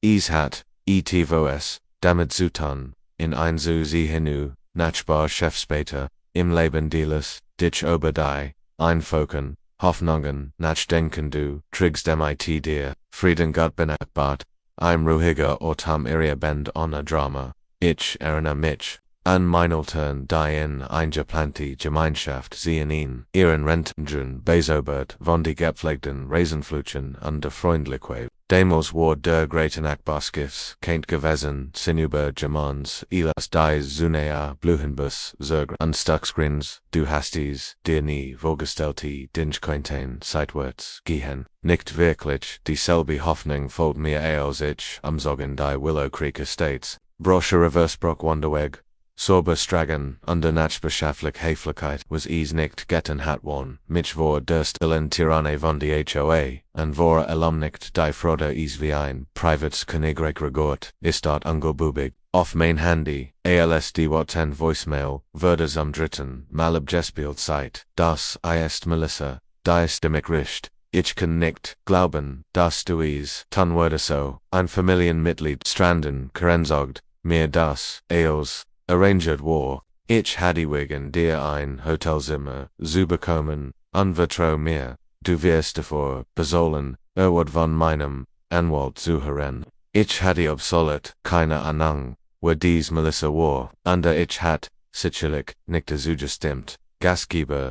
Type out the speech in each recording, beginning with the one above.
Hat, ETVOS, damit Zutan, in ein zu sie hinu, nachbar Chef später, im Leben Dealers, dich oberdei, einfoken, Hoffnungen, nachdenken du, trigst mit dir, Frieden Gott benachbart, im ruhiger Ortam ihrer Band ohne Drama, ich erinnere mich, an Meineltern die in eingeplante Gemeinschaft sehen ihn, ihren Rentendrun besobert von die gepflegten Raisenflutchen und der Freundliche. Demos war der greiten Akbarskiffs, keint gewesen, sinüber Germans, elas die Zunea, Bluhenbus, Zerg und Stuckscreens, du hasties, dir nie, vorgestellte, Dinchkointain, seitwärts, gehen, nicht wirklich, dieselbe Hoffnung folgt mir als ich, Sorgen die Willow Creek Estates, Brosche Reversebrock Wanderweg, Sorber Stragen, under Nachbarschaftlich Höflichkeit was nicht getten hat worden, mich vor der stillen Tyranne von die HOA, und vor nicht die Freude wie ein privates Königreich regort, ist dort ungebubig, auf mein Handy, als die Worten Voicemail, würde am dritten Mal abgespielt Zeit, das ist Melissa, die Stimmig rischt, ich kann nicht glauben, dass du es tun würde so, ein Familienmitglied stranden, Karensogd, mir das, als arranged war, ich hatte wegen dir ein Hotelzimmer zu bekommen, und vertrau mir, du wirst davor besohlen, von meinem Anwalt zuhören. Ich hatte absolut keine Ahnung, wer dies Melissa war, und ich hatte, sicherlich, nicht zugestimmt, Gastgeber,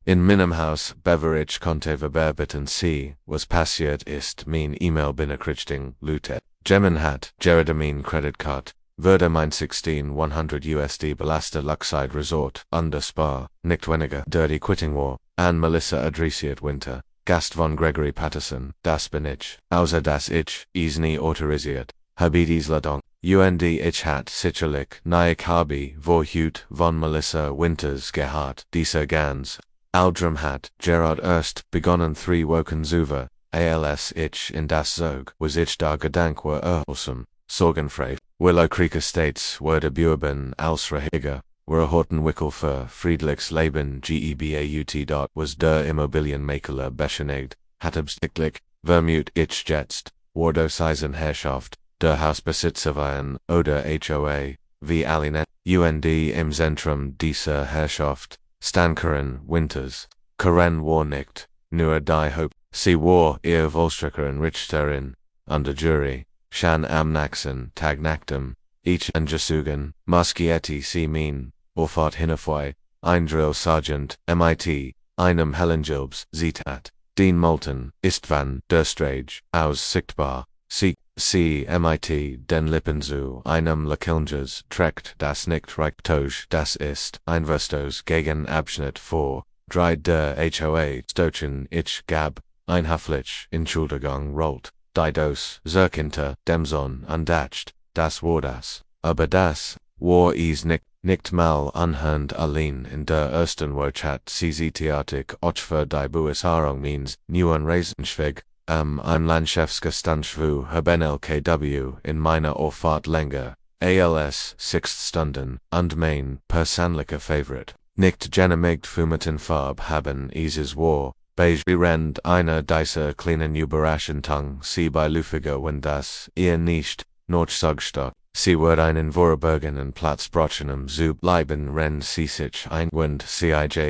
in meinem Haus Beverage konnte bearbeten sie, was passiert ist, mein E-Mail benachrichtigung, Lutet, Gemmen hat, Jeremy Creditcard, würde mein 1600 USD belaste Luxide Resort, under Spa, nicht weniger, dirty quitting war, an Melissa adressiert Winter, Gast von Gregory Patterson, das bin ich, außer dass ich, nie autorisiert, habe dies Ladong, ich hat sicherlich, nicht habe, vor Hut von Melissa Winters gehabt, dieser ganz, Aldram hat, Gerard erst, begonnen 3 Wochen zuver, als ich in das Zog, was ich da Gedank war erholsam, sorgenfrei. Willow Creek Estates wurde beurben als Rehiger, were Horten Wickel für Friedlichs Leben gebaut. Dort was der Immobilienmakler beschenigt, hat absichtlich, vermut ich jetzt, wurde seisen Herrschaft, der Hausbesitzer waren, oder HOA, wie alle im Zentrum dieser Herrschaft, Stankeren Winters, Karen war nicht, nur die Hope, sie war ihr Vollstrecker Richterin, under Jury. Shan am Naxen, Tag Naktum, ich and Jasugan, Maschietti sie mein, Orfart Hinafoi, ein Drill Sergeant, MIT, einem Hellengilbs, Zitat, Dean Moulton, Istvan, Durstrage, aus Sichtbar, C. MIT, den Lippenzu, einem Lakilnges, trägt das nicht Reichtosch, das ist, ein Verstos gegen Abschnitt vor, 3 der HOA Stochen ich gab, einhaflich, Entschuldigung rollt. Didos, Zerkinter, Demson, undatcht, das war das, aber das, war nicht mal anhand allein in der ersten Wirtschaft CZ-Theatik och für die Beurteilung means, neuen Reisenschweg, im Landschaftsgestandsschwu haben LKW in meiner Auffahrt länger, als 6 Stunden, und mein persönlicher Favorite, nicht genemigt fumeten Farb haben es war, beige rend einer dieser kleinen Überraschungen sie bei Lufiger wenn das ihr nicht, Nordsaugstock, sie wird einen vorübergehenden Platz brauchen zu bleiben wenn sie sich einwand CIJ.BTRACH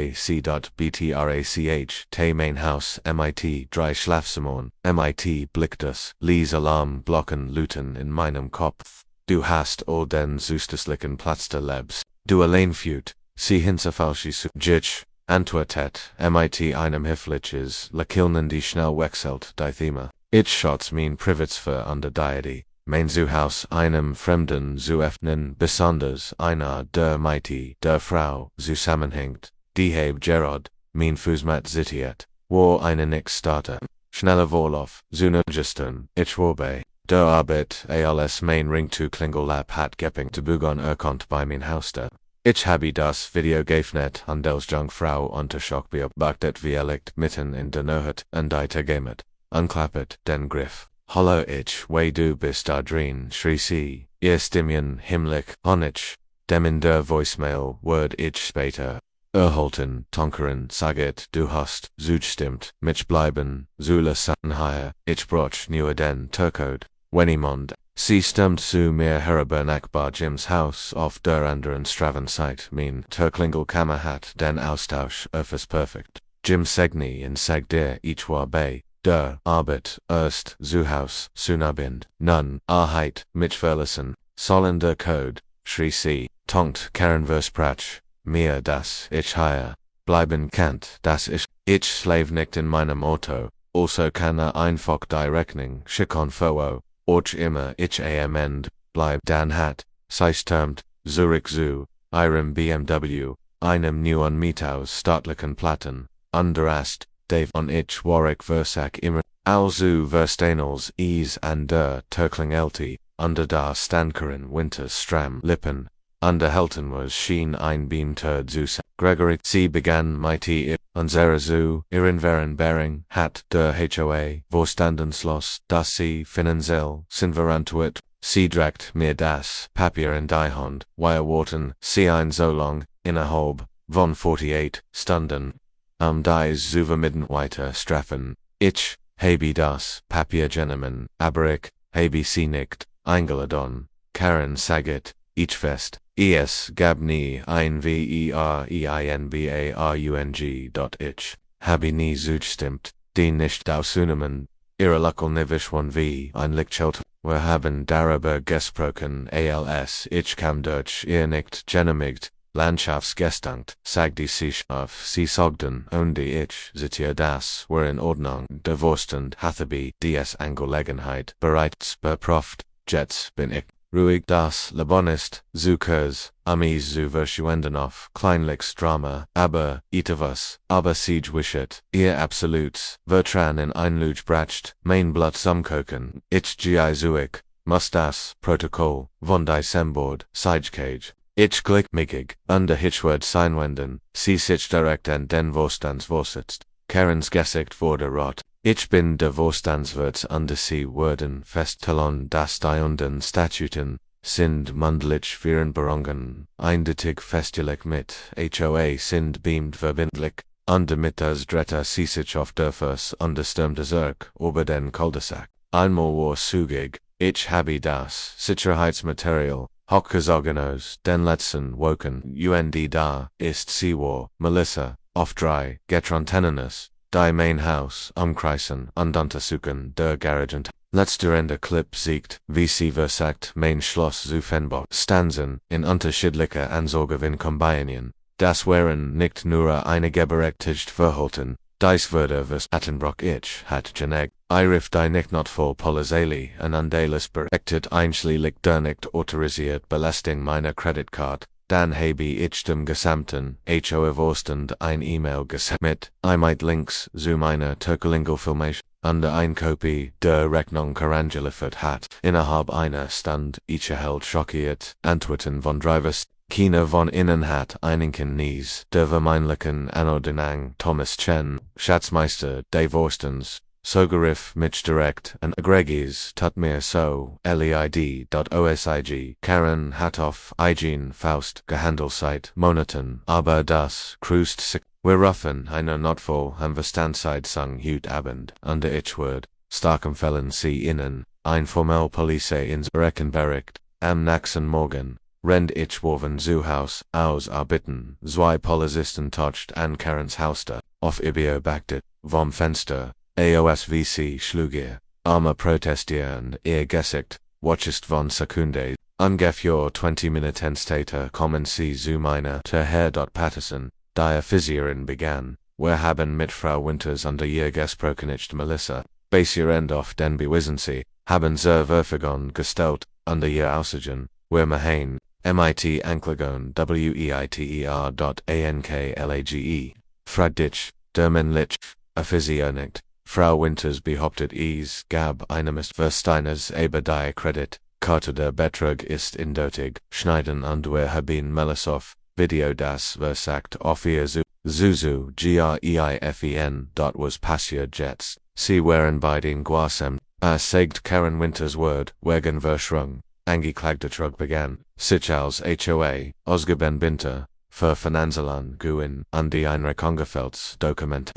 te mein Haus MIT 3 Schlafzimmern, MIT Blicktus, Lies Alarm Glocken Luten in meinem Kopf, du hast all den süßlichen Platz der Lebs, du allein führt, sie hinzerfalschi zu Jitsch, Antwortet, mit einem Hilfliches, Lakilnen die schnell wechselt, die Thema. Ich schotz mein Privatsphäre an der Deity, mein Zuhaus einem Fremden zu öffnen, besonders einer der Mighty, der Frau, zusammenhängt, die heb Gerard, mein Fußmat zitiert, war eine nix Starter, schneller Vorlauf, Zunergestern, ich war bei, der Arbeit, als mein Ring zu Klingelab hat gepping zu Bugon erkannt bei mein Hauster. Ich habe das Video geöffnet und als Jungfrau unter Schock beobachtet wie liegt mitten in der Nacht und gamet, unklappet den Griff. Hallo ich, wie du bist da drin, schrie sie, ihr Stimmchen himmlisch, honich, dem in der Voicemail word ich später. Erhalten, Tonkeren, saget, du hast, zugestimmt, mich bleiben, Zula Sattenheier, ich brauch nur den Türcode. Wenimond. Sie stemmt zu mir herüber nachbar Jims Haus auf der anderen Straßenseite mein Türklingel Kammer hat den Austausch öfters perfekt. Jim Segni in Seg dir ich war bei der Arbeit erst zu Haus Sunabind. Nun, Arheit, mich verlassen, sollen der Code, schrie sie, tonkt Karen versprach, mir das ich hier bleiben kannt, dass ich slave nicht in meinem Auto, also kann einfach die Rechnung schicken vor, och immer ich am Ende bleib dann hat, sie stürmt, Zurich zu, ihrem BMW, einem neuen Miethaus staatlichen Platten, underast, Dave on ich Warwick Versack immer, also verstanels an der Türklingelt, under da Stankeren Winters Stram Lippen, underhelten was schien ein Beamter zu Gregory, sie begann mighty unsere zu ihren Bering, hat der HOA Vorstandenschloss, das sie finanziell verantwortlich, sie dragt mir das Papier in die Hand, wir warten, sie ein so lang, innerhalb von 48 Stunden, dies zu vermitteln weiter straffen, ich, habe das Papier genommen, aber ich, habe sie nicht eingeladen, Karen sagt, ich fest, es gab nie ein vereinbarung. Habe nie zugestimmt, die nicht auszunehmen, ihre Lückelnivisch von wie ein Lichtschalt, wir haben darüber gesprochen, als ich kam durch ihr nicht genehmigt, Landschaftsgestankt, sagte sich auf, sie sagten, und ich, sicher das, war in Ordnung, der Vorstand hatte dies Angelegenheit bereits beprüft, jetzt bin ich ruhig das Leben ist, zu kurz, Amis zu verschwenden auf kleinliches Drama, aber etwas, aber siege wishet, ihr absolut, Vertran in Einluge bracht, mein Blut zusammenkochen, ich gi zuig, muss das Protokoll, von Decembord, Sidecage, ich glickmigig, under Hitchword seinwenden, sie sich direkt an den Vorstandsvorsitz, Karens Gesicht wurde rot. Ich bin der Vorstandswirt under sie wurden festgestellt, dass die unden Statuten sind mündlich vereinbarungen, eindeutig festgelegt mit HOA sind beamt verbindlich, under mit das dritte sie sich auf der Fuss understürmte Zirk über den Cul-de-sac. Einmal war zugig, ich habe das Sicherheitsmaterial, hochgezogenes, den letzten Wochen und da ist sie war, Melissa, auf 3, Getronteninus, die mein Haus umkreisen und untersuchen der Garagent. Letzterender Clip siegt, wie sie versagt, mein Schloss zu Fenbock stanzen, in unterschiedlicher Ansorge in Kombinien. Das wären nicht nur einige berechtigt Verhalten, dies würde was Attenbrock ich hat geneg, riff die nicht not voll Polizei und andeles berechtigt einschließlich der nicht autorisiert Belastung meiner Kreditkarte. Dann habe ich dem gesamten HOA Vorstand ein E-Mail gesendet mit links zu meiner Türklingel-Filmation, under ein Kopie der Rechnung herangeliefert hat. Innerhalb einer Stunde, ich erhält schockiert Antworten von Drivers, keiner von ihnen hat einigen Nies, der vermeintlichen Anordnung Thomas Chen, Schatzmeister des Vorstands, Sogeriff mich direkt und Gregis tut mir so, leid.osig, Karen hat auf Eigen Faust gehandelt seit Monaten, aber das kreuzt sich. Wir rufen einer Notfall am Verstandszeit Hut Abend, under ich word, starkem Fällen sie innen, ein formell Police ins Rechenbericht, am nächsten Morgen, rend ich warven zu Haus, aus Arbitten, zwei Polizisten toucht an Karens Hauster, auf Beobachten, vom Fenster, AOSVC schlug ihr, armer protestierend, ihr Gesicht, watchest von Sekunde, ungefähr 20 Minuten später kommen sie zu meiner Herr Patterson, die Physierin begann, wir haben mit Frau Winters under ihr gesprochen nicht Melissa, basierend auf den Bewiesen haben sehr Verfügung gestellt, under ihr Aussagen, wir machen, MIT Anklägon WEITER.ANKLAGE, fragtich, der männlich, Physio-nicht. Frau Winters behauptet es gab eines Versteiners über die Kreditkarte der Betrug ist indeutig, schneiden und wir haben Melissoff, Video das versagt auf ihr Zuzu GREIFEN. Was passiert jetzt, sie waren bei den Guasem, sagt Karen Winters Word, wegen Verschrung, angeklagter Trug begann, sich als HOA, ausgeben Binter, Verfinanzalan Guin, die Einreichungsfelds,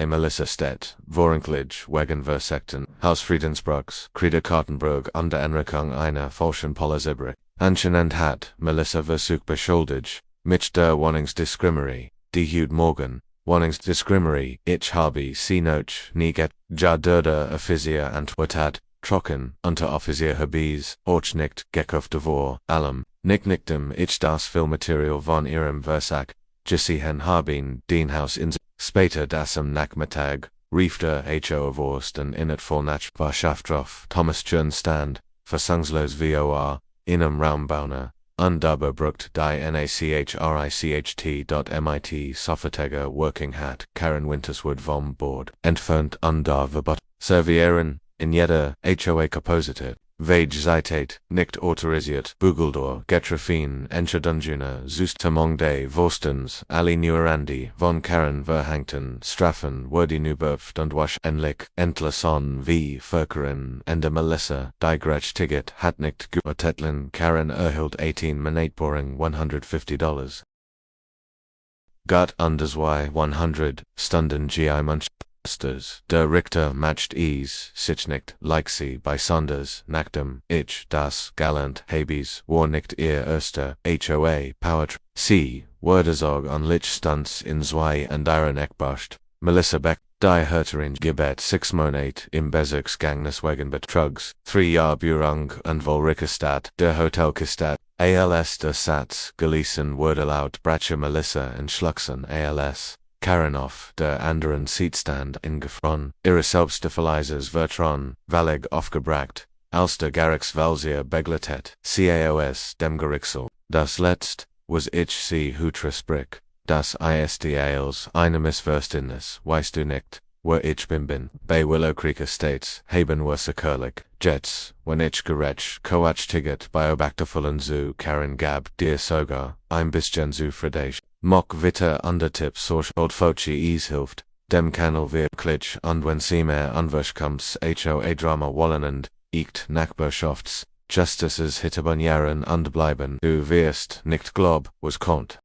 Melissa Stedt, Vorentlich, wegen versekten, Hausfriedensbruchs, Kartenbrug under Einreichung einer falschen Polizeibrick, anscheinend hat, Melissa Versuch beschuldigt, mich der Wohnungsdiskriminierung, die Hut Morgan, Wohnungsdiskriminierung, ich habe sie noch nie get, ja der Offizier antwortet, trocken, Unteroffizier Habis, och nicht gekauft vor allem, nicktem ich das Filmmaterial von ihrem Versack, gesehen haben, den Haus in später das am Nachmittag, rief der HOA Vorsten in et Vollnachbarschaft drauf, Thomas Stand, versangslos VOA, in am Raumbauner, Unterbrucht die NACHRICHT.MIT Sofateger Working Hat, Karen Winterswood vom Board, entfernt Verbot, servieren, in jeder HOA Kapositet, Vage nicht autorisiert, Bugeldor, Getrafin, Entschedungene, Zustimung des Vorstens, Ali Nuerandi, von Karen Verwandten, Strafen, wurde Nubert und wahrscheinlich, Entlassung wie Verkehren, Ende Melissa, die Ticket hat nicht geurteilt, Karen erhielt 18 Monatboring $150. Got underswy 100 Stunden GI Munchsters. Der Richter matcht sich nicht, like sie bei Sonders, nachdem ich das galant Habis, war nicht ihr erster HOA Power sie, Wörtersorg an Lichstands in zwei anderen Eckbascht, Melissa Beck, die Hörterin Gebet 6 Monate im Bezirksgefängnis wegen Betrugs, 3 Jahre Burung und Wohlrichterstadt, der Hotelgebühr, ALS der Satz, gelesen wurde laut Bratsche Melissa und Schluxen ALS. Karen auf der anderen Seatstand ingefroren, ihre Selbstverleisers Vertron, Valig aufgebracht, als der Gerichtsvalsier begleitet, CAOS dem Gerichtsel. Das letzt, was ich sie Hutrasbrick, das ist als eine Missverständnis, weißt du nicht, wo ich bin, bei Willow Creek Estates, haben wir sicherlich, Jets, wenn ich gerecht, Coach-Ticket beobachtvollen zu Karen gab dir sogar, ein bisschen zufrieden. Mock Witter Undertip Sorsch Old Fochi hilft, dem Kanal wirklich und wenn sie mehr Anwärtskommts HOA Drama wollen und, ich Nachbarschafts, Justices Hitterbanieren und bleiben, du wirst nicht glaub, was kommt.